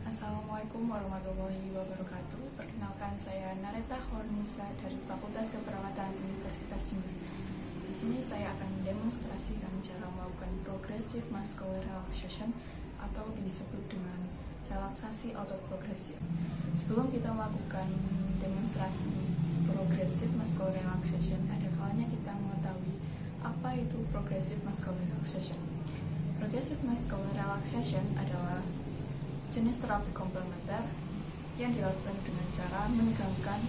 Assalamualaikum warahmatullahi wabarakatuh. Perkenalkan, saya Nareta Hornisa dari Fakultas Keperawatan Universitas Jember. Di sini saya akan mendemonstrasikan cara melakukan progressive muscular relaxation atau disebut dengan relaksasi otot progresif. Sebelum kita melakukan demonstrasi progressive muscular relaxation, ada kalanya kita mengetahui apa itu progressive muscular relaxation. Progressive muscular relaxation adalah jenis terapi komplementer yang dilakukan dengan cara menegangkan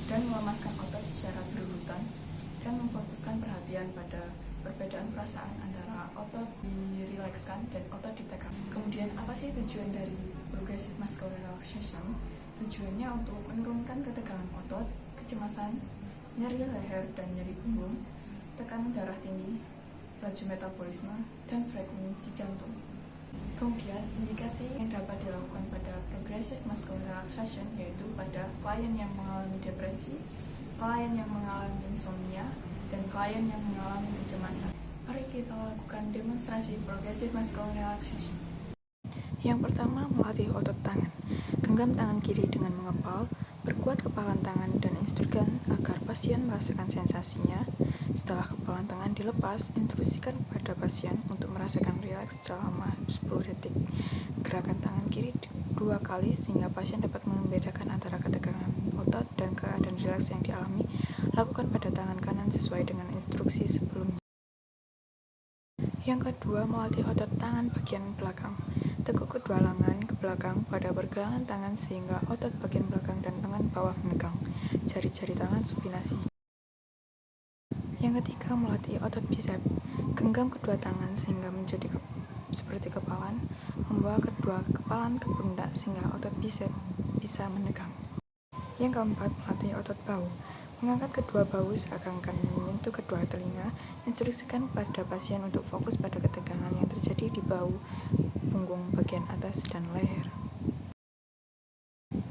dan melemaskan otot secara berurutan dan memfokuskan perhatian pada perbedaan perasaan antara otot dirilekskan dan otot ditekan. Kemudian, apa sih tujuan dari progressive muscular relaxation? Tujuannya untuk menurunkan ketegangan otot, kecemasan, nyeri leher dan nyeri punggung, tekanan darah tinggi, laju metabolisme, dan frekuensi jantung. Kemudian, indikasi yang dapat dilakukan pada progressive muscular relaxation yaitu pada klien yang mengalami depresi, klien yang mengalami insomnia, dan klien yang mengalami kecemasan. Mari kita lakukan demonstrasi progressive muscular relaxation. Yang pertama, melatih otot tangan. Genggam tangan kiri dengan mengepal, perkuat kepalan tangan dan instruksikan agar pasien merasakan sensasinya. Setelah kepalan tangan dilepas, instruksikan kepada pasien untuk merasakan rileks selama 10 detik. Gerakan tangan kiri 2 kali sehingga pasien dapat membedakan antara ketegangan otot dan keadaan rileks yang dialami. Lakukan pada tangan kanan sesuai dengan instruksi sebelumnya. Yang kedua, melatih otot tangan bagian belakang. Tekuk kedua lengan ke belakang pada pergelangan tangan sehingga otot bagian belakang dan lengan bawah menegang. Jari-jari tangan supinasi. Yang ketiga, melatih otot bisep. Genggam kedua tangan sehingga menjadi seperti kepalan. Membawa kedua kepalan ke pundak sehingga otot bisep bisa menegang. Yang keempat, melatih otot bahu. Mengangkat kedua bahu seakan-akan menyentuh kedua telinga. Instruksikan pada pasien untuk fokus pada ketegangan yang terjadi di bahu, punggung bagian atas, dan leher.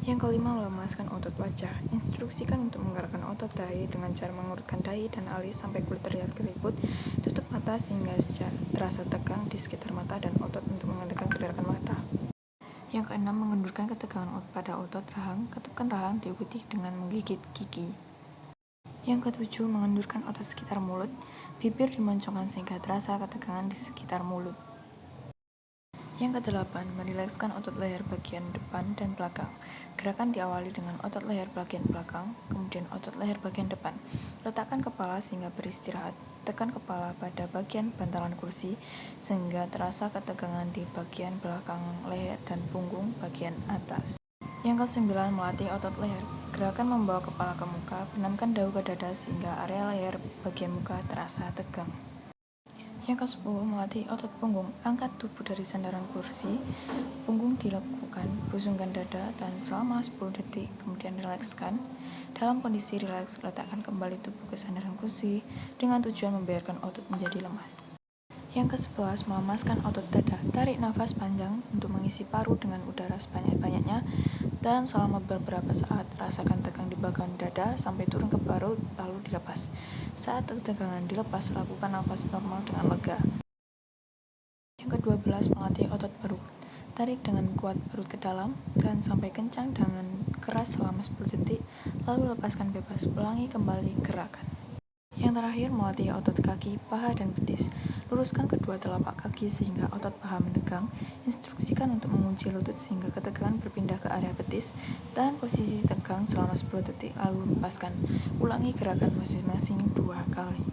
Yang kelima, melemaskan otot wajah. Instruksikan untuk menggerakkan otot dahi dengan cara mengurutkan dahi dan alis sampai kulit terlihat keriput. Tutup mata sehingga terasa tegang di sekitar mata dan otot untuk mengendalikan gerakan mata. Yang keenam, mengendurkan ketegangan pada otot rahang. Ketupkan rahang diikuti dengan menggigit gigi. Yang ketujuh, mengendurkan otot sekitar mulut. Bibir dimoncongkan sehingga terasa ketegangan di sekitar mulut. Yang kedelapan, merilekskan otot leher bagian depan dan belakang. Gerakan diawali dengan otot leher bagian belakang, kemudian otot leher bagian depan. Letakkan kepala sehingga beristirahat. Tekan kepala pada bagian bantalan kursi sehingga terasa ketegangan di bagian belakang leher dan punggung bagian atas. Yang kesembilan, melatih otot leher. Gerakan membawa kepala ke muka, benamkan dagu ke dada sehingga area leher bagian muka terasa tegang. Yang ke-10, melatih otot punggung. Angkat tubuh dari sandaran kursi, punggung dilekukan, pusungkan dada, tahan selama 10 detik, kemudian rilekskan. Dalam kondisi rileks, letakkan kembali tubuh ke sandaran kursi dengan tujuan membiarkan otot menjadi lemas. Yang ke-11, melemaskan otot dada. Tarik nafas panjang untuk mengisi paru dengan udara sebanyak-banyaknya dan selama beberapa saat rasakan tegang di bagian dada sampai turun ke perut lalu dilepas. Saat ketegangan dilepas, lakukan nafas normal dengan lega. Yang ke-12, melatih otot perut. Tarik dengan kuat perut ke dalam dan sampai kencang dengan keras selama 10 detik, lalu lepaskan bebas. Ulangi kembali gerakan. Yang terakhir, melatih otot kaki, paha, dan betis. Luruskan kedua telapak kaki sehingga otot paha menegang. Instruksikan untuk mengunci lutut sehingga ketegangan berpindah ke area betis. Tahan posisi tegang selama 10 detik, lalu lepaskan. Ulangi gerakan masing-masing 2 kali.